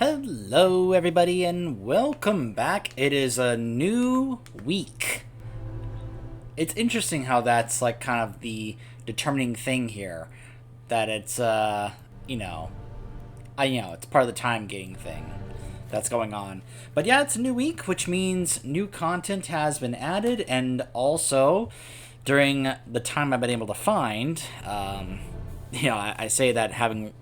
Hello everybody and welcome back. It is a new week. It's interesting how that's like kind of the determining thing here. That it's it's part of the time gating thing that's going on. But yeah, it's a new week, which means new content has been added, and also during the time I've been able to find, I say that having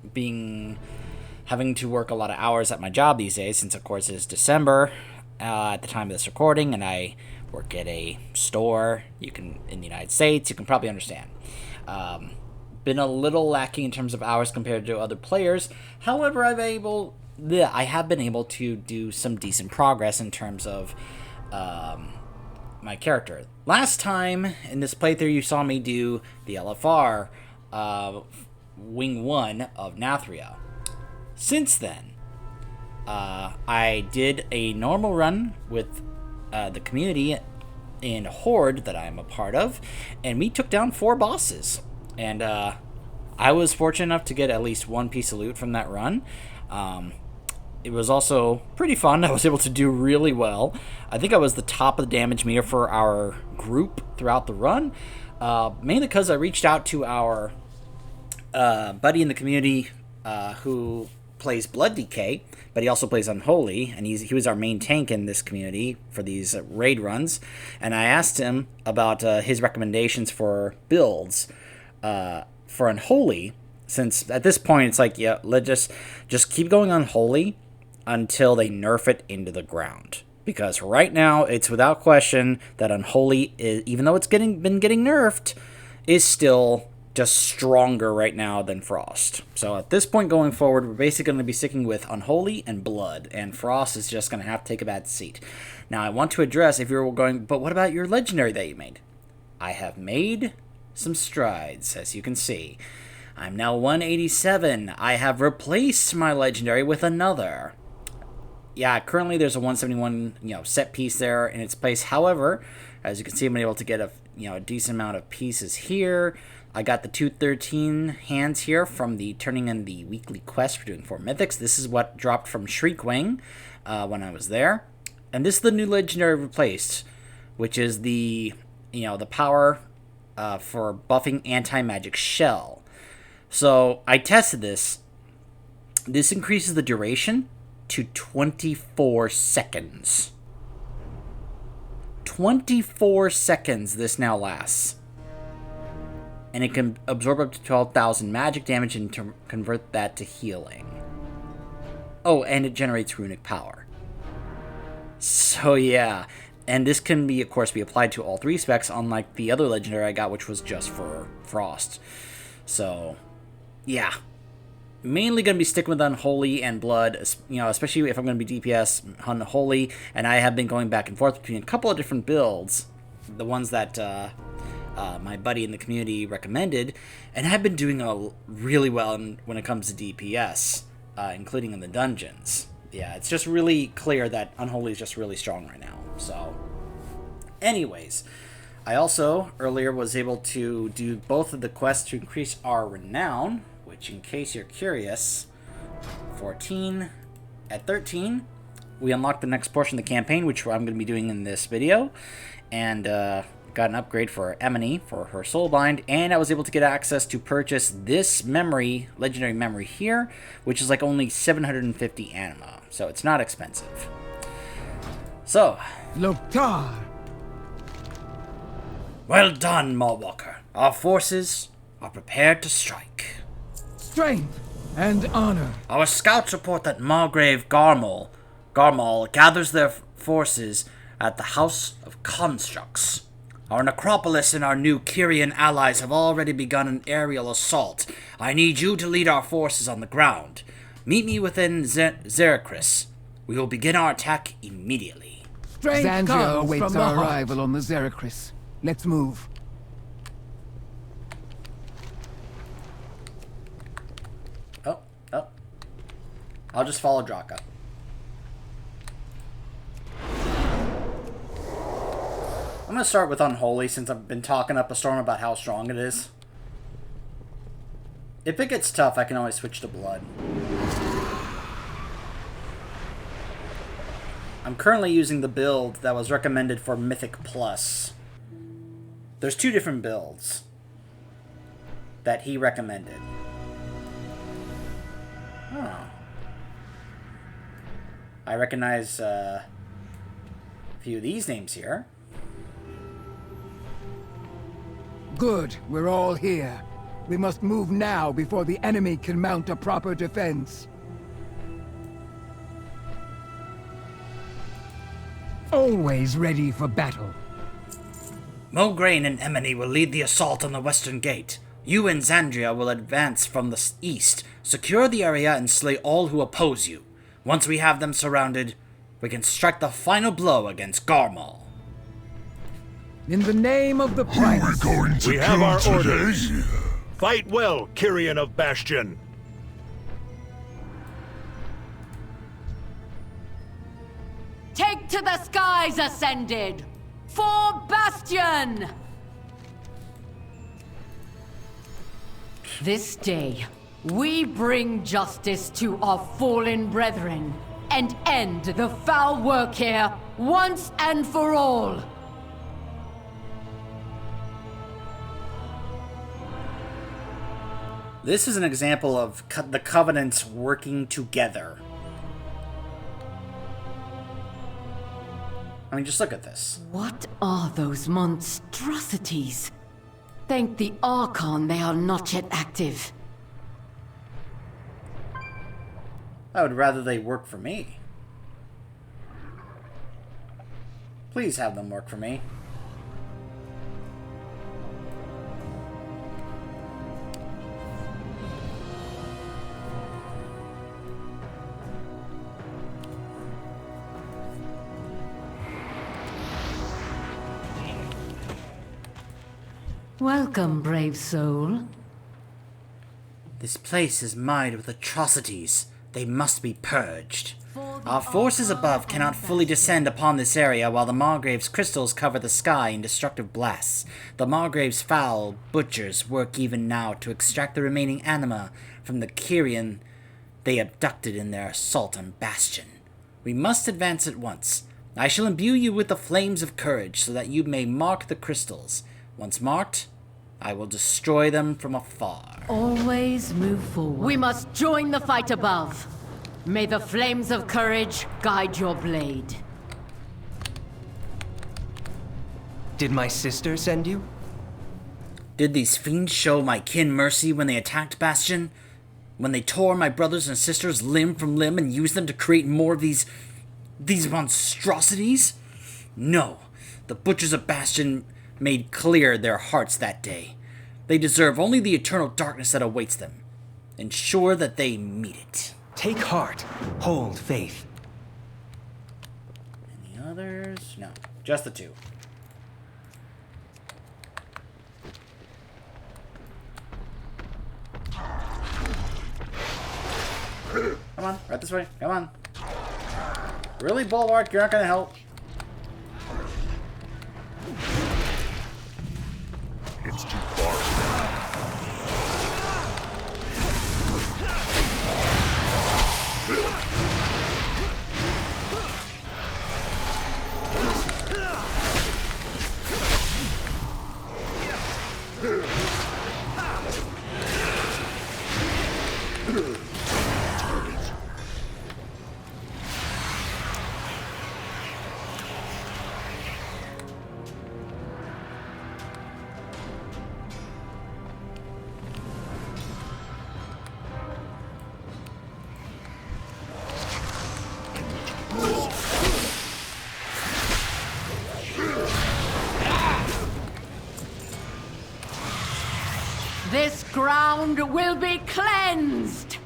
to work a lot of hours at my job these days, since of course it is December at the time of this recording, and I work at a store. In the United States, you can probably understand. Been a little lacking in terms of hours compared to other players. However, I have been able to do some decent progress in terms of my character. Last time in this playthrough, you saw me do the LFR Wing 1 of Nathria. Since then, I did a normal run with the community in Horde that I'm a part of, and we took down 4 bosses. And I was fortunate enough to get at least one piece of loot from that run. It was also pretty fun. I was able to do really well. I think I was the top of the damage meter for our group throughout the run, mainly because I reached out to our buddy in the community who plays Blood Decay, but he also plays Unholy, and he was our main tank in this community for these raid runs. And I asked him about his recommendations for builds for Unholy, since at this point it's like, yeah, let's just keep going Unholy until they nerf it into the ground. Because right now it's without question that Unholy is, even though it's been getting nerfed, is still just stronger right now than Frost. So at this point going forward, we're basically going to be sticking with Unholy and Blood, and Frost is just going to have to take a bad seat. Now I want to address, if you're going, but what about your legendary that you made? I have made some strides, as you can see. I'm now 187. I have replaced my legendary with another. Yeah, currently there's a 171 set piece there in its place. However, as you can see, I'm able to get a decent amount of pieces here. I got the 213 hands here from the turning in the weekly quest for doing 4 mythics. This is what dropped from Shriekwing when I was there. And this is the new legendary replaced, which is the power for buffing anti-magic shell. So I tested this. This increases the duration to 24 seconds. 24 seconds this now lasts. And it can absorb up to 12,000 magic damage and convert that to healing. Oh, and it generates runic power. So yeah, and this can of course be applied to all 3 specs, unlike the other legendary I got, which was just for Frost. So yeah, mainly going to be sticking with Unholy and Blood, especially if I'm going to be DPS Unholy, and I have been going back and forth between a couple of different builds, the ones that my buddy in the community recommended, and I've been doing really well when it comes to DPS, including in the dungeons. Yeah, it's just really clear that Unholy is just really strong right now. So, anyways, I also earlier was able to do both of the quests to increase our renown, which, in case you're curious, 14 at 13, we unlocked the next portion of the campaign, which I'm going to be doing in this video, and got an upgrade for Emily for her soulbind, and I was able to get access to purchase this legendary memory here, which is like only 750 anima, so it's not expensive. So, Loktar! Well done, Mawwalker. Our forces are prepared to strike. Strength and honor. Our scouts report that Margrave Garmal gathers their forces at the House of Constructs. Our necropolis and our new Kyrian allies have already begun an aerial assault. I need you to lead our forces on the ground. Meet me within Zeracris. We will begin our attack immediately. Zangia awaits our arrival on the Zeracris. Let's move. Oh. I'll just follow Draka. I'm going to start with Unholy, since I've been talking up a storm about how strong it is. If it gets tough, I can always switch to Blood. I'm currently using the build that was recommended for Mythic Plus. There's 2 different builds that he recommended. Oh. I recognize a few of these names here. Good, we're all here. We must move now before the enemy can mount a proper defense. Always ready for battle. Mograine and Emily will lead the assault on the western gate. You and Xandria will advance from the east, secure the area, and slay all who oppose you. Once we have them surrounded, we can strike the final blow against Garmal. In the name of the Primus, we have our orders. Fight well, Kyrian of Bastion. Take to the skies, Ascended! For Bastion! This day, we bring justice to our fallen brethren and end the foul work here once and for all. This is an example of the Covenants working together. I mean, just look at this. What are those monstrosities? Thank the Archon they are not yet active. I would rather they work for me. Please have them work for me. Welcome, brave soul. This place is marred with atrocities. They must be purged. Our forces above cannot fully descend upon this area while the Margrave's crystals cover the sky in destructive blasts. The Margrave's foul butchers work even now to extract the remaining anima from the Kyrian they abducted in their assault on Bastion. We must advance at once. I shall imbue you with the flames of courage so that you may mark the crystals. Once marked, I will destroy them from afar. Always move forward. We must join the fight above. May the flames of courage guide your blade. Did my sister send you? Did these fiends show my kin mercy when they attacked Bastion? When they tore my brothers and sisters limb from limb and used them to create more of these monstrosities? No. The Butchers of Bastion made clear their hearts that day. They deserve only the eternal darkness that awaits them. Ensure that they meet it. Take heart. Hold faith. Any others? No. Just the 2. Come on, right this way. Come on. Really, Bulwark? You're not gonna help? It's too far. This ground will be cleansed!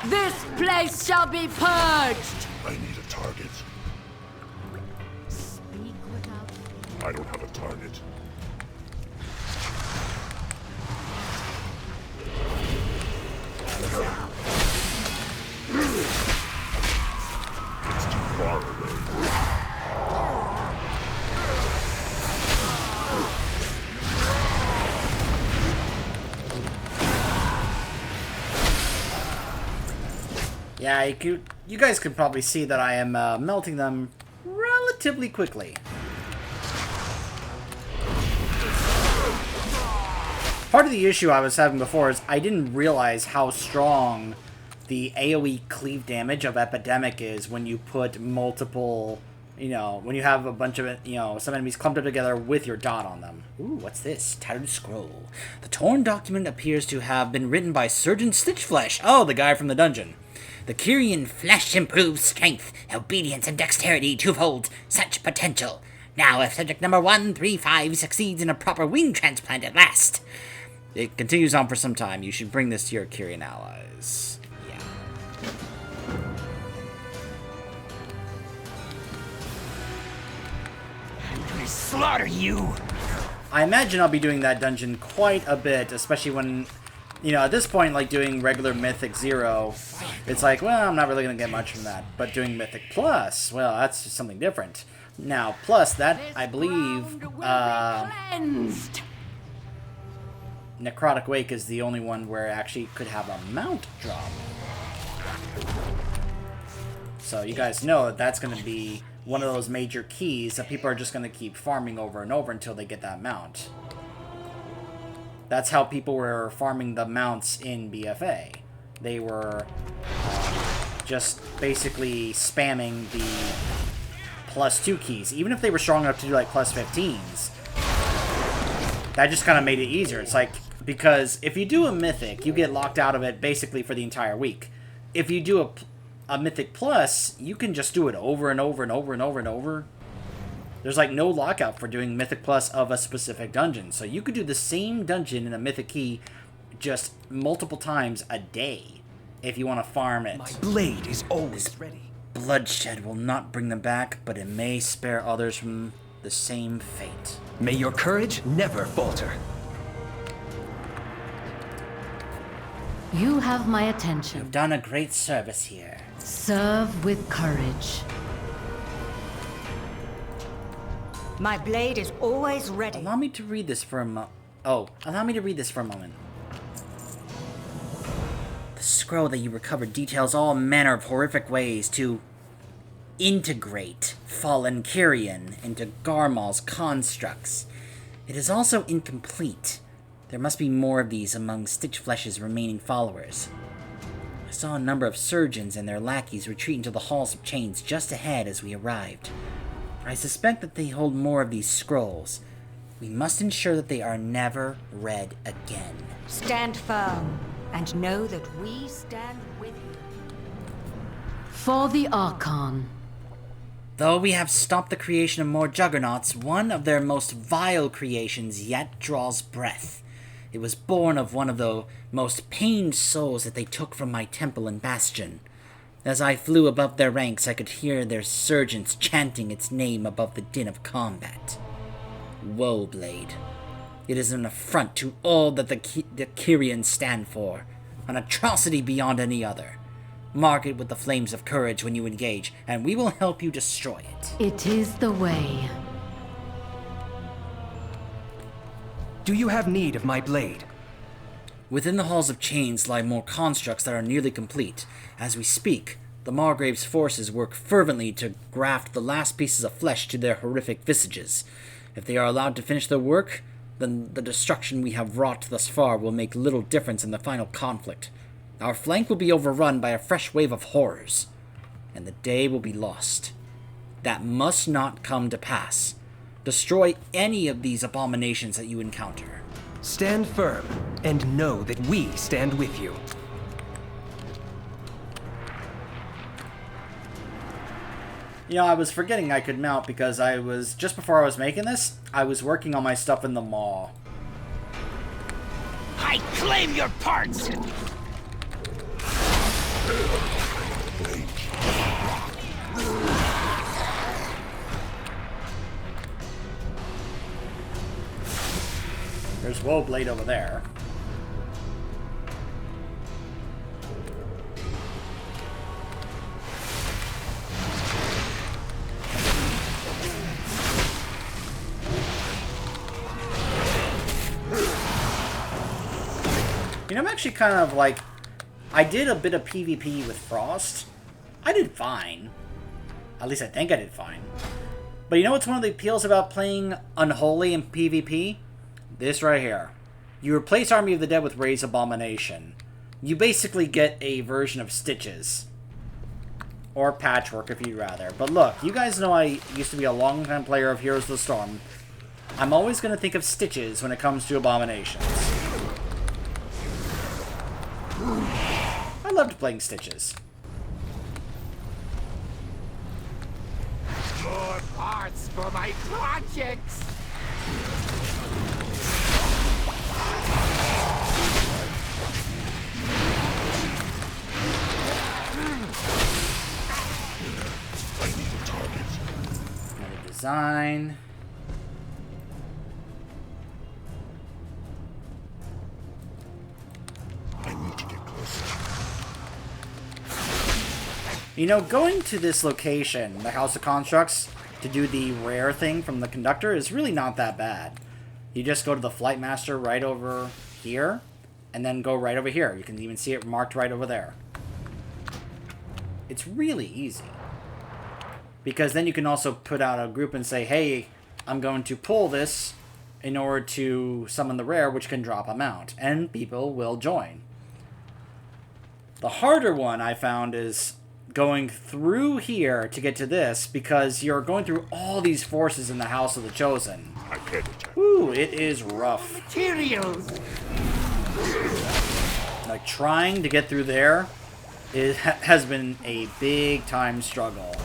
This place shall be purged! I need a target. Speak without... I don't have a target. It's too far away. Yeah, you guys could probably see that I am melting them relatively quickly. Part of the issue I was having before is I didn't realize how strong the AoE cleave damage of Epidemic is when you put multiple, when you have a bunch of, some enemies clumped up together with your dot on them. Ooh, what's this? Tattered Scroll. The torn document appears to have been written by Surgeon Stitchflesh. Oh, the guy from the dungeon. The Kyrian flesh improves strength, obedience, and dexterity twofold. Such potential. Now, if subject number 135 succeeds in a proper wing transplant at last. It continues on for some time. You should bring this to your Kyrian allies. Yeah. I'm gonna slaughter you! I imagine I'll be doing that dungeon quite a bit, especially when... at this point, like, doing regular Mythic 0, it's like, well, I'm not really going to get much from that. But doing Mythic Plus, well, that's just something different. Now, Plus, that, I believe, Necrotic Wake is the only one where it actually could have a mount drop. So you guys know that that's going to be one of those major keys that people are just going to keep farming over and over until they get that mount. That's how people were farming the mounts in BFA. They were just basically spamming the +2 keys. Even if they were strong enough to do like +15s, that just kind of made it easier. It's like, because if you do a Mythic, you get locked out of it basically for the entire week. If you do a Mythic Plus, you can just do it over and over and over and over and over. There's like no lockout for doing Mythic Plus of a specific dungeon. So you could do the same dungeon in a Mythic Key just multiple times a day if you want to farm it. My blade is always ready. Bloodshed will not bring them back, but it may spare others from the same fate. May your courage never falter. You have my attention. You've done a great service here. Serve with courage. My blade is always ready. Allow me to read this for a moment. Allow me to read this for a moment. The scroll that you recovered details all manner of horrific ways to integrate fallen Kyrian into Garmal's constructs. It is also incomplete. There must be more of these among Stitchflesh's remaining followers. I saw a number of surgeons and their lackeys retreat into the halls of chains just ahead as we arrived. I suspect that they hold more of these scrolls. We must ensure that they are never read again. Stand firm, and know that we stand with you. For the Archon. Though we have stopped the creation of more juggernauts, one of their most vile creations yet draws breath. It was born of one of the most pained souls that they took from my temple and bastion. As I flew above their ranks, I could hear their surgeons chanting its name above the din of combat. Woeblade. It is an affront to all that the Kyrians stand for, an atrocity beyond any other. Mark it with the flames of courage when you engage, and we will help you destroy it. It is the way. Do you have need of my blade? Within the halls of chains lie more constructs that are nearly complete. As we speak, the Margrave's forces work fervently to graft the last pieces of flesh to their horrific visages. If they are allowed to finish their work, then the destruction we have wrought thus far will make little difference in the final conflict. Our flank will be overrun by a fresh wave of horrors, and the day will be lost. That must not come to pass. Destroy any of these abominations that you encounter. Stand firm, and know that we stand with you. I was forgetting I could mount because just before I was making this, I was working on my stuff in the maw. I claim your parts! there's Woeblade over there. You know, I'm actually kind of like... I did a bit of PvP with Frost. I did fine. At least I think I did fine. But you know what's one of the appeals about playing Unholy in PvP? This right here. You replace Army of the Dead with Ray's Abomination. You basically get a version of Stitches. Or Patchwork if you'd rather. But look, you guys know I used to be a long-time player of Heroes of the Storm. I'm always going to think of Stitches when it comes to Abominations. I loved playing Stitches. More parts for my projects! Another design. I need to get closer. You know, going to this location, the House of Constructs, to do the rare thing from the conductor is really not that bad. You just go to the Flight Master right over here, and then go right over here. You can even see it marked right over there. It's really easy. Because then you can also put out a group and say, hey, I'm going to pull this in order to summon the rare, which can drop a mount. And people will join. The harder one I found is going through here to get to this, because you're going through all these forces in the House of the Chosen. I paid attention. Woo, it is rough. Materials! Like, trying to get through there has been a big time struggle.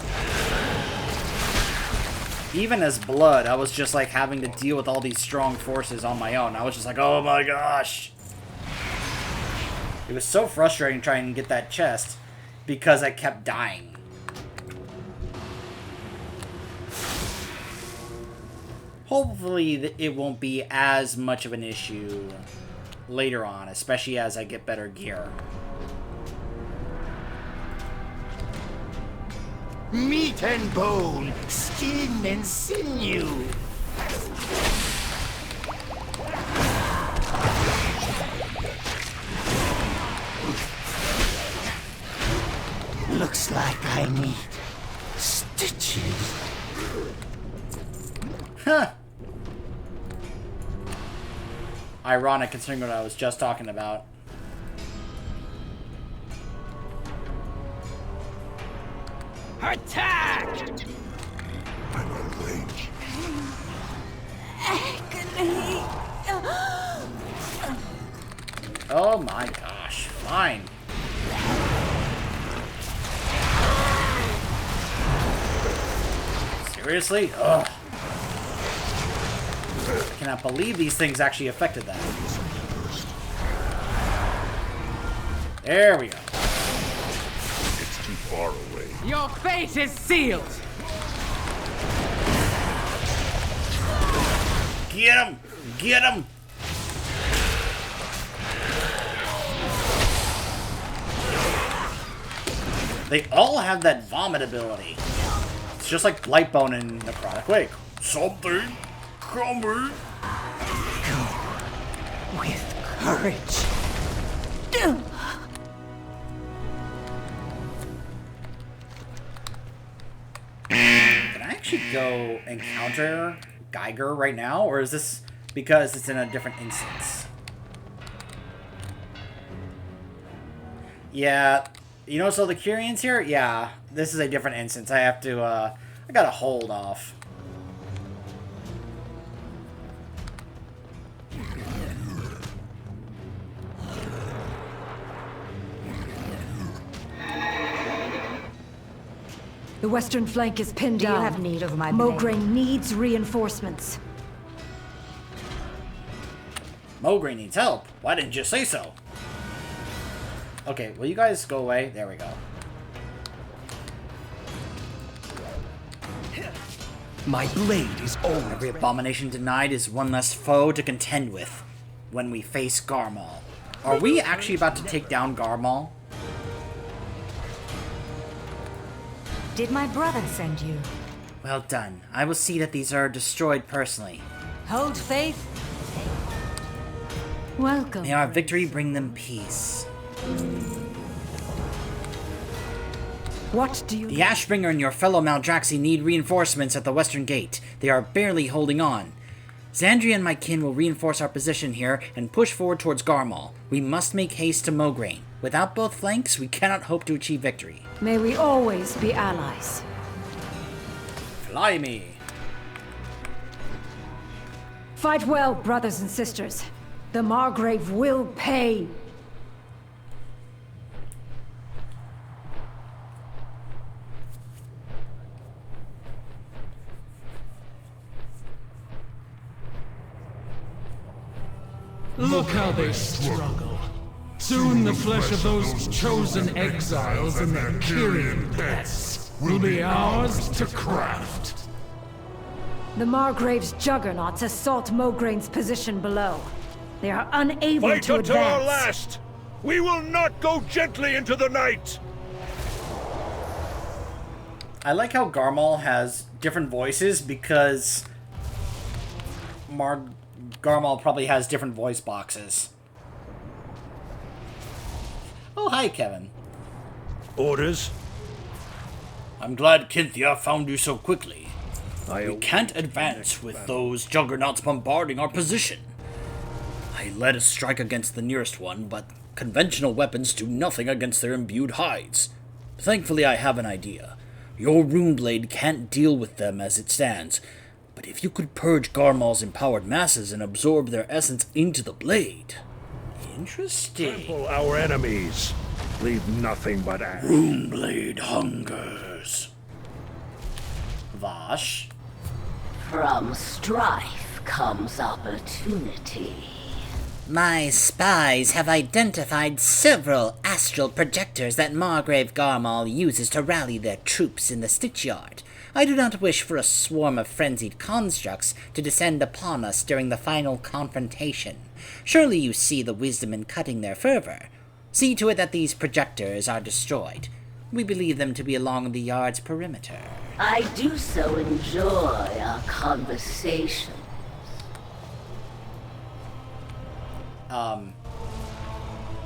Even as Blood, I was just like having to deal with all these strong forces on my own. I was just like, oh my gosh. It was so frustrating trying to get that chest because I kept dying. Hopefully it won't be as much of an issue later on, especially as I get better gear. Meat and bone, skin and sinew. Looks like I need stitches. Huh. Ironic considering what I was just talking about. Attack! I'm out of range. Oh my gosh. Fine. Seriously? Ugh. I cannot believe these things actually affected that. There we go. It's too far away. Your fate is sealed! Get him! Get him! They all have that vomit ability. It's just like Blightbone and Necrotic Wake. Something coming. With courage. Can I actually go encounter Geiger right now? Or is this because it's in a different instance? Yeah. You know, so the Curians here? Yeah. This is a different instance. I have to, I gotta hold off. The western flank is pinned Do you down. have need of my blade? Mograine needs reinforcements. Mograine needs help. Why didn't you say so? Okay, will you guys go away? There we go. My blade is old. Every abomination denied is one less foe to contend with. when we face Garmal. Are we actually about to take down Garmal? Did my brother send you? Well done. I will see that these are destroyed personally. Hold faith. Welcome. May our victory bring them peace. What do you... The Ashbringer and your fellow Maldraxi need reinforcements at the western gate. They are barely holding on. Xandria and my kin will reinforce our position here and push forward towards Garmal. We must make haste to Mograine. Without both flanks, we cannot hope to achieve victory. May we always be allies. Fly me! Fight well, brothers and sisters. The Margrave will pay. Look how they struggle. Soon the flesh of those chosen exiles and their Kyrian pets will be ours to craft. The Margrave's juggernauts assault Mograine's position below. They are unable Fight to until our advance. last! We will not go gently into the night! I like how Garmal has different voices because Garmal probably has different voice boxes. Oh, hi, Kevin. Orders? I'm glad Cynthia found you so quickly. We can't advance with those juggernauts bombarding our position. I led a strike against the nearest one, but conventional weapons do nothing against their imbued hides. Thankfully, I have an idea. Your Runeblade can't deal with them as it stands, but if you could purge Garmal's empowered masses and absorb their essence into the blade... Interesting. Trample our enemies. Leave nothing but ash. Runeblade hungers. Vash. From strife comes opportunity. My spies have identified several astral projectors that Margrave Garmal uses to rally their troops in the Stitchyard. I do not wish for a swarm of frenzied constructs to descend upon us during the final confrontation. Surely you see the wisdom in cutting their fervor. See to it that these projectors are destroyed. We believe them to be along the yard's perimeter. I do so enjoy our conversation.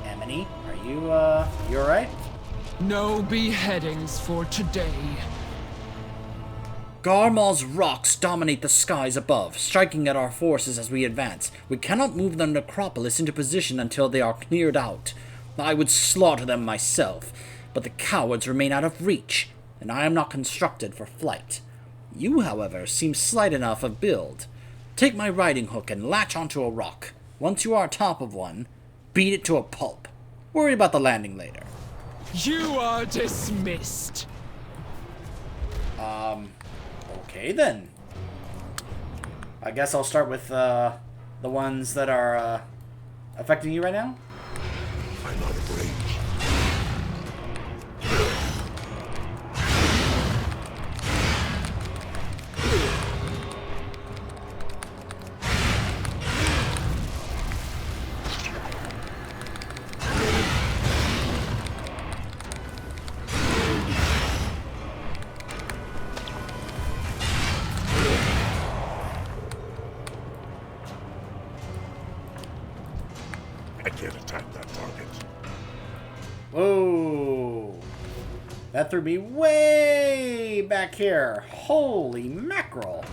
Emily, are you alright? No beheadings for today. Garmal's rocks dominate the skies above, striking at our forces as we advance. We cannot move the necropolis into position until they are cleared out. I would slaughter them myself, but the cowards remain out of reach, and I am not constructed for flight. You, however, seem slight enough of build. Take my riding hook and latch onto a rock. Once you are atop of one, beat it to a pulp. Worry about the landing later. You are dismissed. Okay then. I guess I'll start with the ones that are affecting you right now. I'm out of range. I can't attack that target. Whoa! That threw me way back here. Holy mackerel.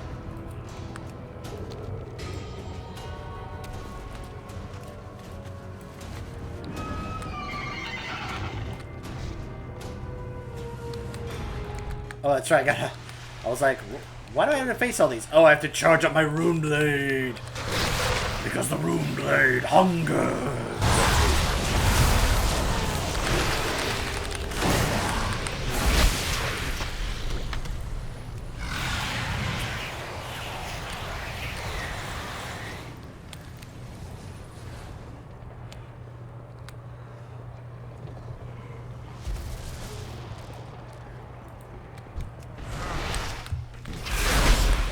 Oh, that's right. I was like, why do I have to face all these? Oh, I have to charge up my Runeblade. Because the Runeblade hungers.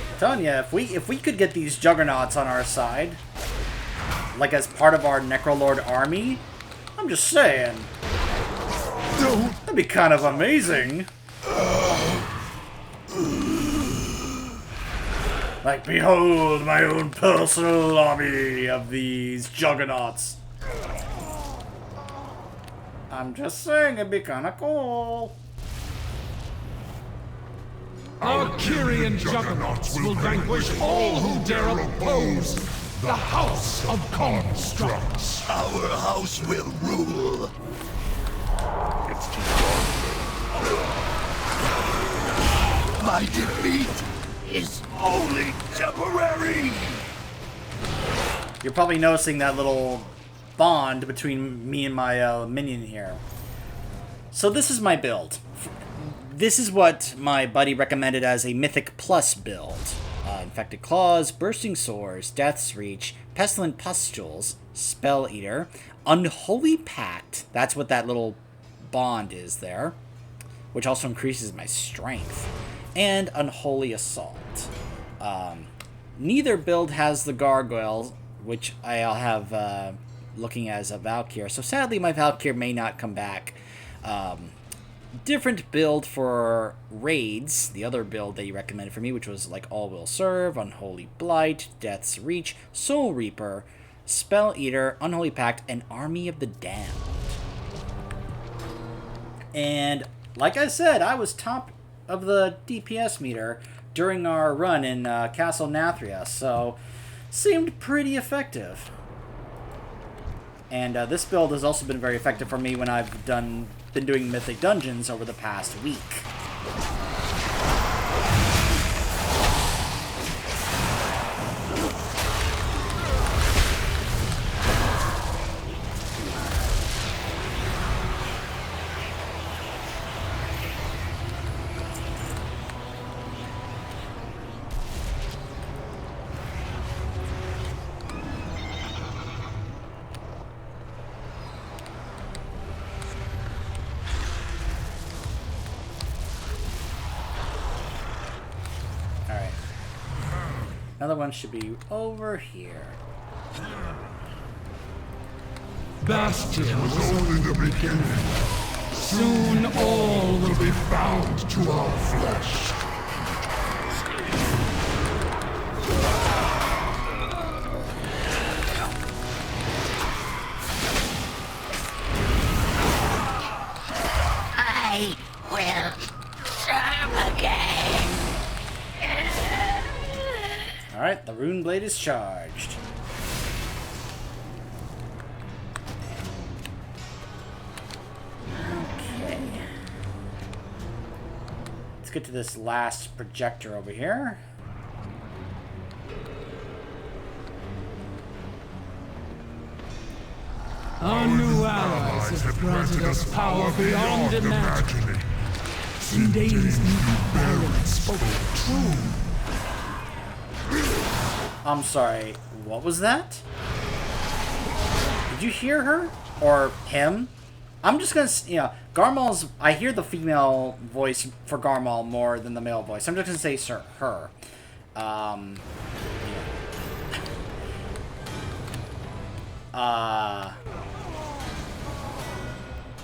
I'm telling you, if we could get these juggernauts on our side, like as part of our Necrolord army. I'm just saying. That'd be kind of amazing. Like, behold my own personal army of these juggernauts. I'm just saying, it'd be kind of cool. Our Kyrian juggernauts will vanquish all who dare oppose the House of Constructs. Our house will rule. It's too long. My defeat is only temporary. You're probably noticing that little bond between me and my minion here. So this is my build. This is what my buddy recommended as a Mythic Plus build. Infected Claws, Bursting Sores, Death's Reach, Pestilent Pustules, Spell Eater, Unholy Pact, that's what that little bond is there, which also increases my strength, and Unholy Assault. Neither build has the Gargoyle, which I'll have looking as a Valkyr, so sadly my Valkyr may not come back. Different build for raids, the other build that you recommended for me, which was like All Will Serve, Unholy Blight, Death's Reach, Soul Reaper, Spell Eater, Unholy Pact, and Army of the Damned. And like I said, I was top of the DPS meter during our run in Castle Nathria, so seemed pretty effective. And this build has also been very effective for me when I've been doing Mythic Dungeons over the past week. Another one should be over here. Bastion was only the beginning. Soon all will be bound to our flesh. I will serve again. Alright, the Rune Blade is charged. Okay. Let's get to this last projector over here. Our new allies have granted us power beyond imagining. Sindane's new Baron spoke true. I'm sorry, what was that? Did you hear her? Or him? I'm just gonna, you know, Garmal's, I hear the female voice for Garmal more than the male voice. I'm just gonna say her.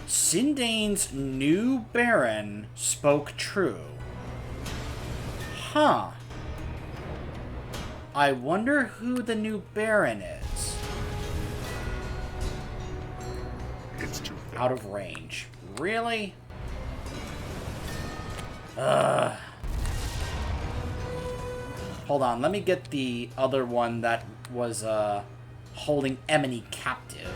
Sindane's new Baron spoke true. Huh. I wonder who the new Baron is. It's too out of range. Really? Hold on, let me get the other one that was holding Emily captive.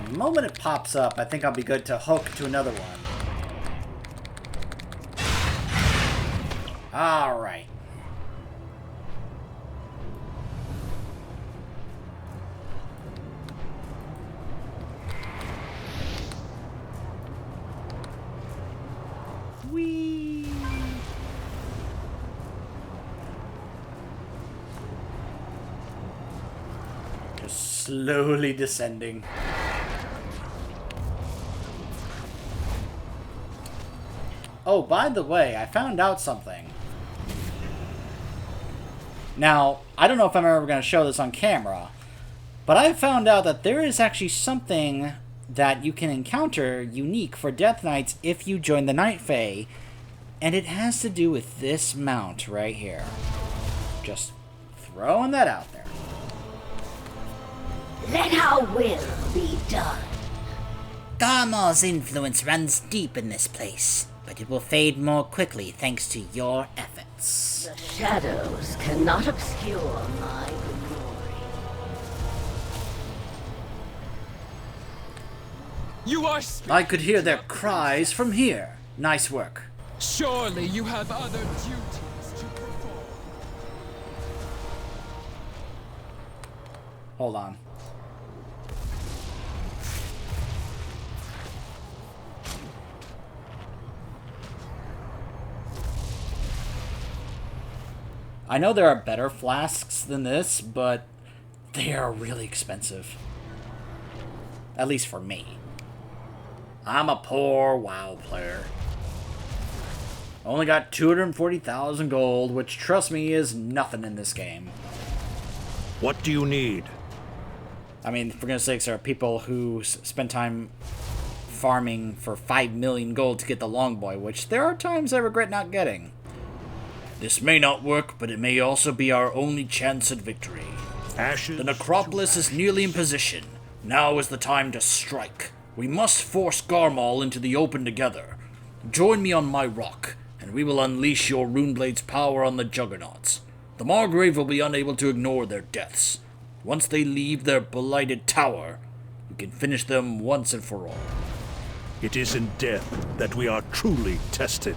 The moment it pops up, I think I'll be good to hook to another one. Alright. Whee! Just slowly descending. Oh, by the way, I found out something. Now, I don't know if I'm ever going to show this on camera, but I found out that there is actually something that you can encounter unique for Death Knights if you join the Night Fae, and it has to do with this mount right here. Just throwing that out there. Let our will be done. Garmal's influence runs deep in this place, but it will fade more quickly thanks to your efforts. The shadows cannot obscure my glory. You are I could hear their cries from here. Nice work. Surely you have other duties to perform. Hold on. I know there are better flasks than this, but they are really expensive. At least for me. I'm a poor WoW player. Only got 240,000 gold, which, trust me, is nothing in this game. What do you need? I mean, for goodness sakes, there are people who spend time farming for 5 million gold to get the Longboy, which there are times I regret not getting. This may not work, but it may also be our only chance at victory. Ashes. The necropolis is nearly in position. Now is the time to strike. We must force Garmal into the open together. Join me on my rock, and we will unleash your Runeblade's power on the Juggernauts. The Margrave will be unable to ignore their deaths. Once they leave their blighted tower, we can finish them once and for all. It is in death that we are truly tested.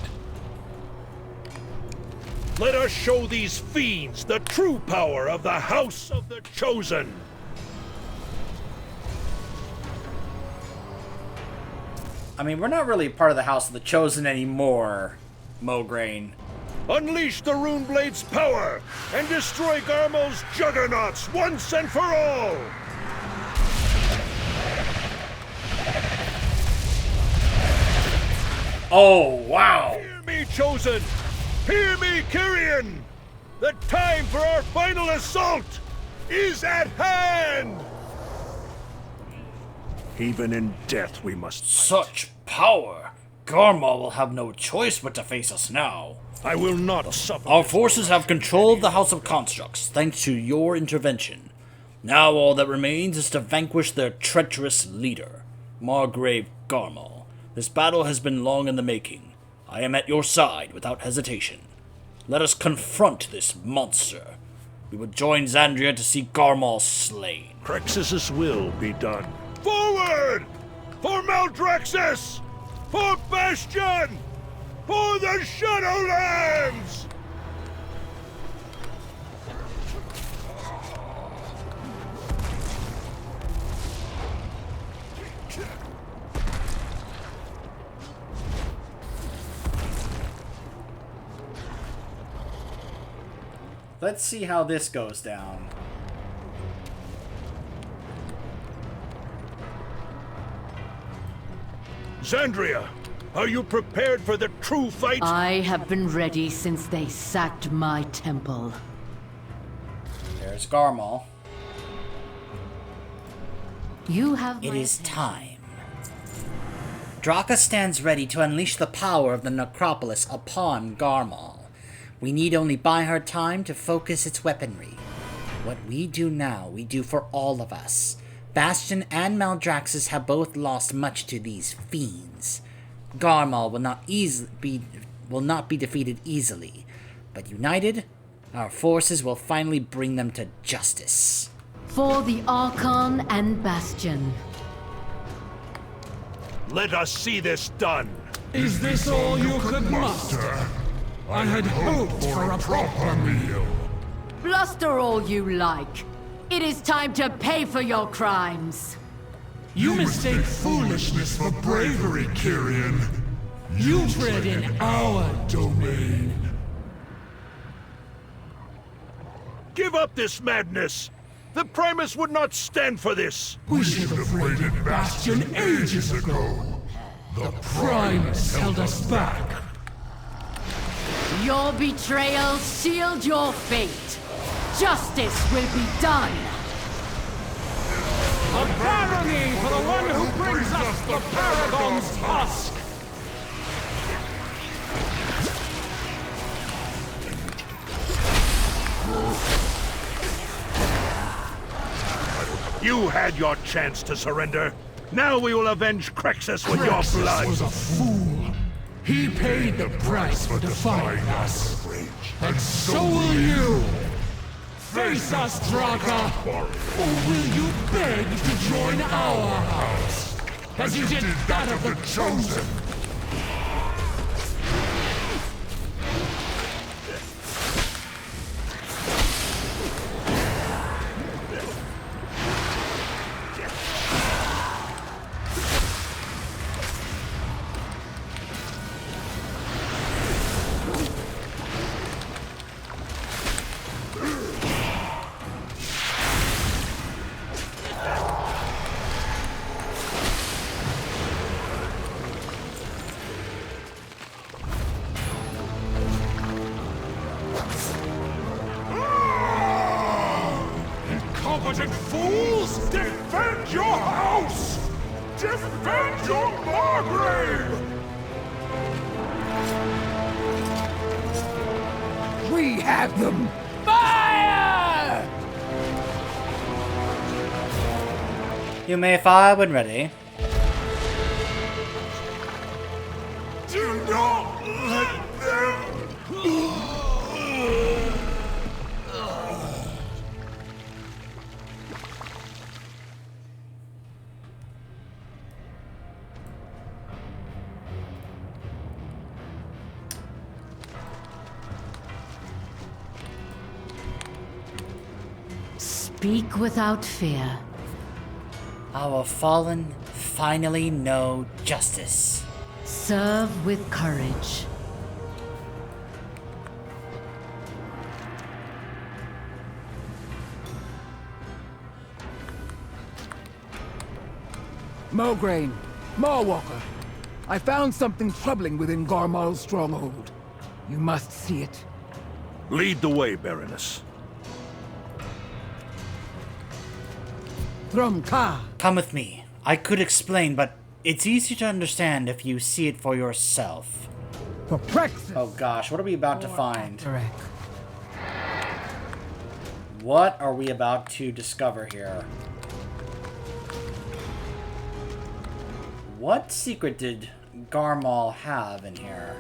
Let us show these fiends the true power of the House of the Chosen! I mean, we're not really part of the House of the Chosen anymore, Mograine. Unleash the Runeblade's power and destroy Garmal's Juggernauts once and for all! Oh, wow! Hear me, Chosen! Hear me, Kyrian! The time for our final assault is at hand! Even in death we must fight. Such power! Garmal will have no choice but to face us now. I will not suffer. Our forces have control of the House of Constructs, thanks to your intervention. Now all that remains is to vanquish their treacherous leader, Margrave Garmal. This battle has been long in the making. I am at your side without hesitation. Let us confront this monster. We will join Xandria to see Garmal slain. Crexus' will be done. Forward! For Maldraxxus! For Bastion! For the Shadowlands! Let's see how this goes down. Xandria, are you prepared for the true fight? I have been ready since they sacked my temple. There's Garmal. You have It my is attention. time. Draka stands ready to unleash the power of the necropolis upon Garmal. We need only buy her time to focus its weaponry. What we do now, we do for all of us. Bastion and Maldraxxus have both lost much to these fiends. Garmal will not be defeated easily, but united, our forces will finally bring them to justice. For the Archon and Bastion. Let us see this done. Is this all you could muster? I had hoped for a proper meal. Bluster all you like. It is time to pay for your crimes. You mistake foolishness for bravery, Kyrian. You tread in our domain. Give up this madness! The Primus would not stand for this! We should have raided Bastion ages ago. The Primus held us back. Your betrayal sealed your fate. Justice will be done. A barony for the one who brings us the Paragon's husk! You had your chance to surrender. Now we will avenge Crexus with your blood. Crexus was a fool. He paid the price for defying us. And so will you. Face us, Draka, or will you beg to join our house, as you did that of the Chosen? Incompetent fools! Defend your house! Defend your Margrave! We have them! Fire! You may fire when ready. Do not let them... Speak without fear. Our fallen finally know justice. Serve with courage. Mograine, Mawwalker, I found something troubling within Garmal's stronghold. You must see it. Lead the way, Baroness. Thrumka! Come with me. I could explain, but it's easy to understand if you see it for yourself. For Praxis! Oh gosh, what are we about to find? Direct. What are we about to discover here? What secret did Garmal have in here?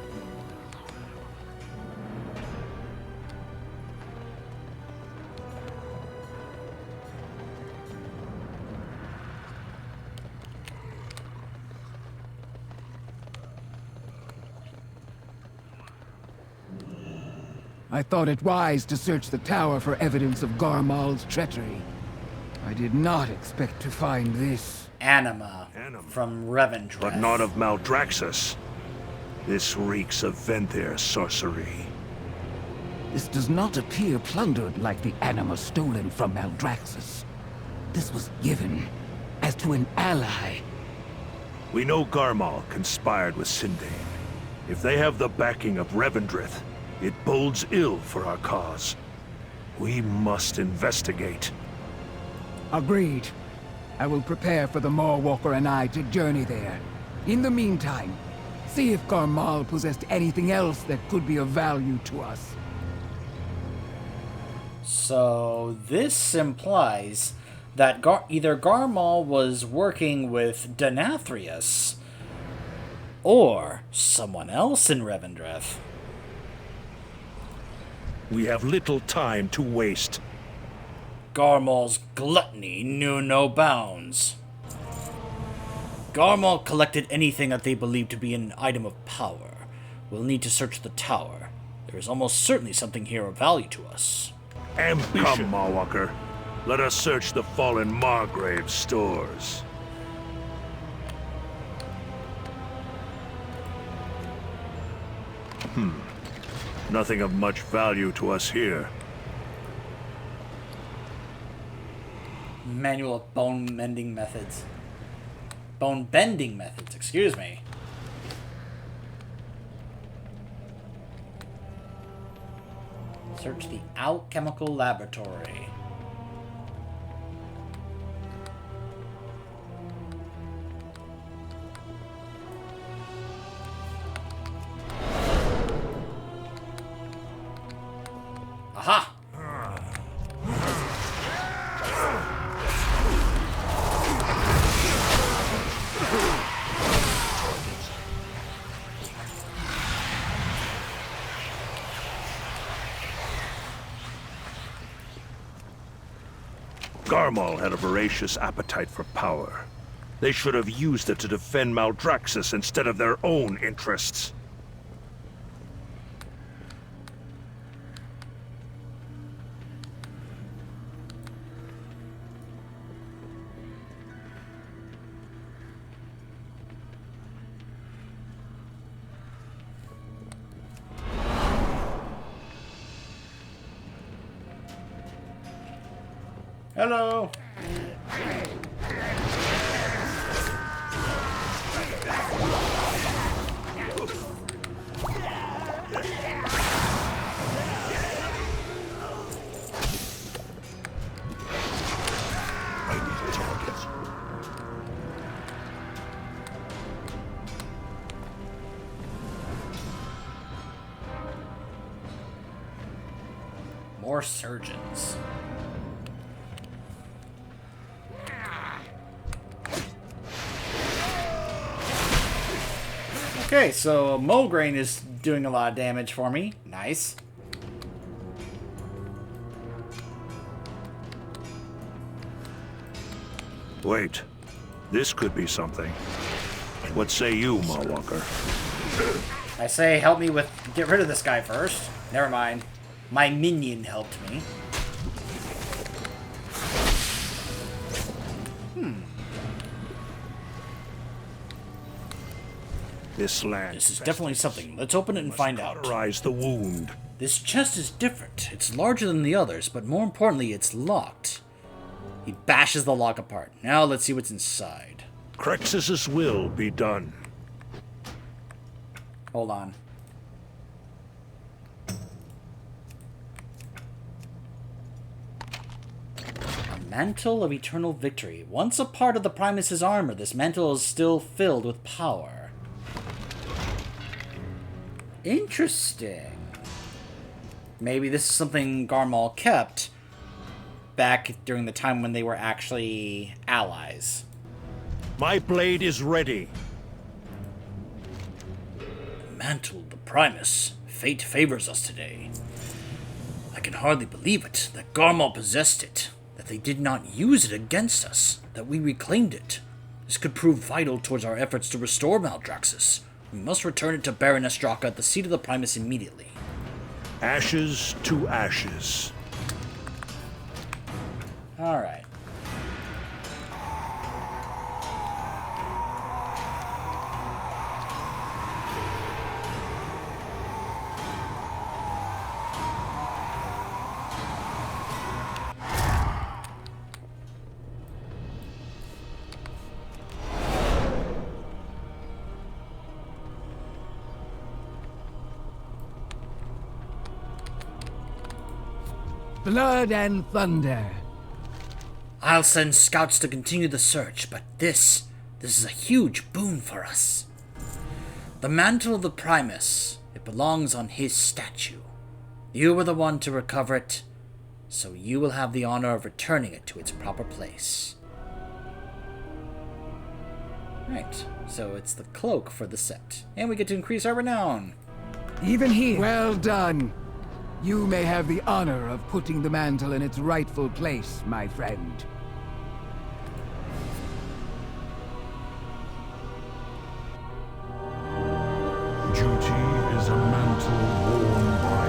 I thought it wise to search the tower for evidence of Garmal's treachery. I did not expect to find this. Anima. From Revendreth. But not of Maldraxxus. This reeks of Venthyr sorcery. This does not appear plundered like the anima stolen from Maldraxxus. This was given as to an ally. We know Garmal conspired with Sindane. If they have the backing of Revendreth, it bodes ill for our cause. We must investigate. Agreed. I will prepare for the Mawwalker and I to journey there. In the meantime, see if Garmal possessed anything else that could be of value to us. So this implies that either Garmal was working with Denathrius or someone else in Revendreth. We have little time to waste. Garmal's gluttony knew no bounds. Garmal collected anything that they believed to be an item of power. We'll need to search the tower. There is almost certainly something here of value to us. Ambition. Come, Mawwalker. Let us search the fallen Margrave's stores. Nothing of much value to us here. Manual of bone mending methods. Bone bending methods, excuse me. Search the alchemical laboratory. Aha! Garmal had a voracious appetite for power. They should have used it to defend Maldraxxus instead of their own interests. Hello. More surgeons. Okay, so Mograine is doing a lot of damage for me. Nice. Wait. This could be something. What say you, Mawwalker? I say help me with... Get rid of this guy first. Never mind. My minion helped me. This land. This is definitely something. Let's open it and find out. Cauterize the wound. This chest is different. It's larger than the others, but more importantly, it's locked. He bashes the lock apart. Now let's see what's inside. Crexus's will be done. Hold on. A Mantle of Eternal Victory. Once a part of the Primus's armor, this mantle is still filled with power. Interesting. Maybe this is something Garmal kept back during the time when they were actually allies. My blade is ready. Mantle of the Primus. Fate favors us today. I can hardly believe it, that Garmal possessed it, that they did not use it against us, that we reclaimed it. This could prove vital towards our efforts to restore Maldraxxus. We must return it to Baron Estraka at the seat of the Primus immediately. Ashes to ashes. Alright. Blood and thunder. I'll send scouts to continue the search, but this is a huge boon for us. The Mantle of the Primus, it belongs on his statue. You were the one to recover it, so you will have the honor of returning it to its proper place. Right, so it's the cloak for the set, and we get to increase our renown. Even here. Well done. You may have the honor of putting the mantle in its rightful place, my friend. Duty is a mantle worn by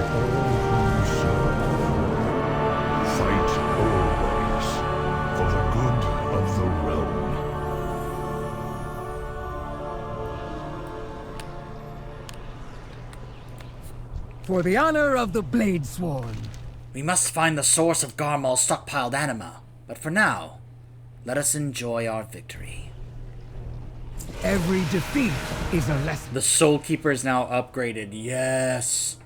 For the honor of the Bladesworn. We must find the source of Garmal's stockpiled anima, but for now, let us enjoy our victory. Every defeat is a lesson. The Soul Keeper is now upgraded. Yes.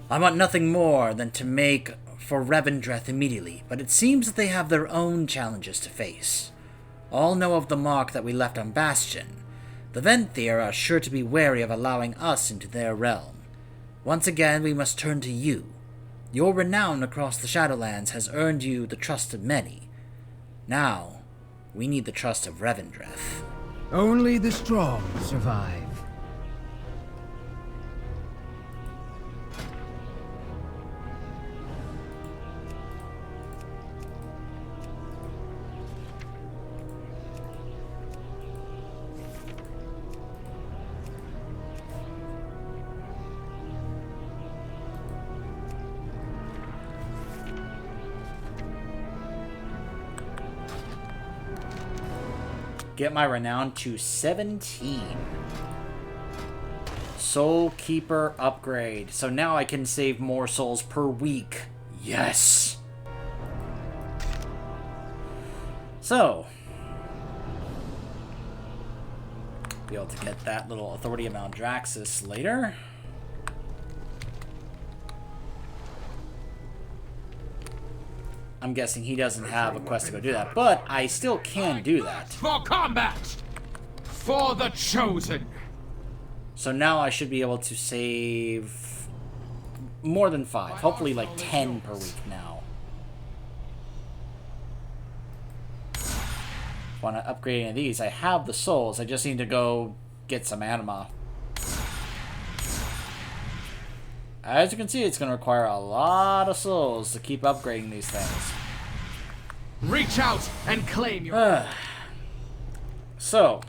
I want nothing more than to make for Revendreth immediately, but it seems that they have their own challenges to face. All know of the mark that we left on Bastion. The Venthyr are sure to be wary of allowing us into their realm. Once again, we must turn to you. Your renown across the Shadowlands has earned you the trust of many. Now, we need the trust of Revendreth. Only the strong survive. Get my renown to 17. Soul Keeper upgrade. So now I can save more souls per week. Yes! So, be able to get that little authority of Maldraxxus later. I'm guessing he doesn't have a quest to go do that, but I still can do that. For combat! For the chosen! So now I should be able to save more than 5. Hopefully like 10 per week now. Want to upgrade any of these? I have the souls. I just need to go get some anima. As you can see, it's going to require a lot of souls to keep upgrading these things. Reach out and claim your... So,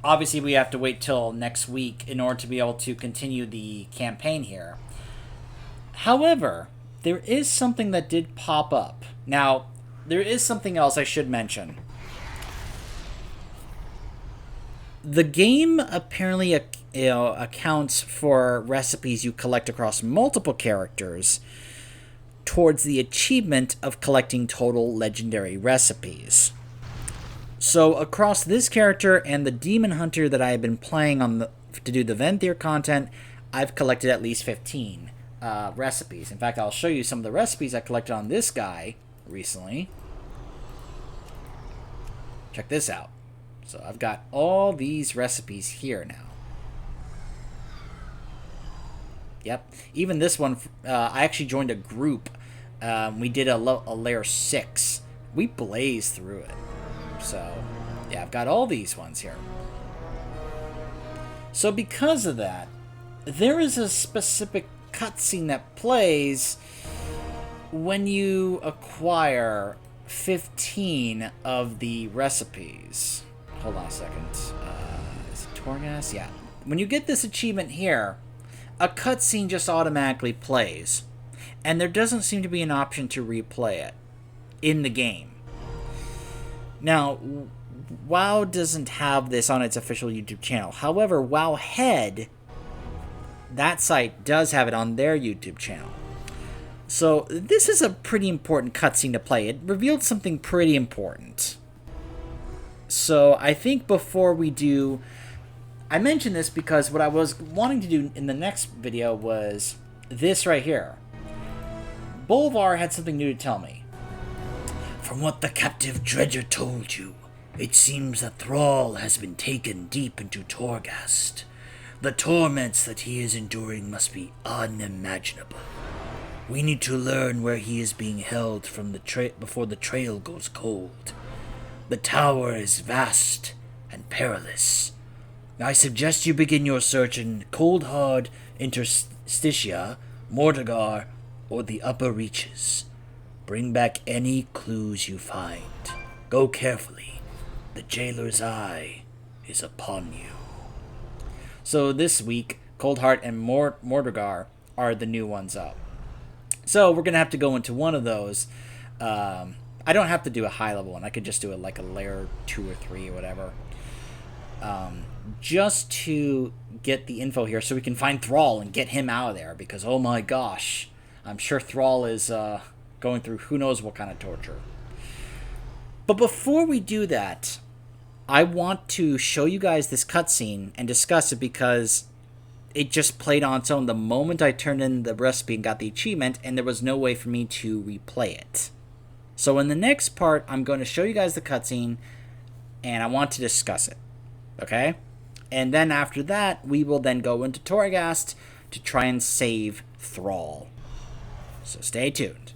obviously we have to wait till next week in order to be able to continue the campaign here. However, there is something that did pop up. Now, there is something else I should mention. The game apparently accounts for recipes you collect across multiple characters towards the achievement of collecting total legendary recipes. So across this character and the Demon Hunter that I have been playing on to do the Venthyr content, I've collected at least 15 recipes. In fact, I'll show you some of the recipes I collected on this guy recently. Check this out. So I've got all these recipes here now. Yep. Even this one, I actually joined a group. We did a layer 6. We blazed through it. So, yeah, I've got all these ones here. So because of that, there is a specific cutscene that plays when you acquire 15 of the recipes. Hold on a second. Is it Torghast? Yeah. When you get this achievement here, a cutscene just automatically plays. And there doesn't seem to be an option to replay it in the game. Now, WoW doesn't have this on its official YouTube channel. However, Wowhead, that site does have it on their YouTube channel. So this is a pretty important cutscene to play. It revealed something pretty important. So I think before we do... I mentioned this because what I was wanting to do in the next video was this right here. Bolvar had something new to tell me. From what the captive Dredger told you, it seems that Thrall has been taken deep into Torghast. The torments that he is enduring must be unimaginable. We need to learn where he is being held from before the trail goes cold. The tower is vast and perilous. I suggest you begin your search in Coldhard, Interstitia, Mordegar, or the upper reaches. Bring back any clues you find. Go carefully. The jailer's eye is upon you. So this week, Coldheart and Mordegar are the new ones up. So we're going to have to go into one of those. I don't have to do a high level one. I could just do it like a layer 2 or 3 or whatever. just to get the info here so we can find Thrall and get him out of there, because oh my gosh, I'm sure Thrall is going through who knows what kind of torture. But before we do that, I want to show you guys this cutscene and discuss it, because it just played on its own the moment I turned in the recipe and got the achievement, and there was no way for me to replay it. So in the next part, I'm going to show you guys the cutscene, and I want to discuss it. Okay? And then after that, we will then go into Torghast to try and save Thrall. So stay tuned.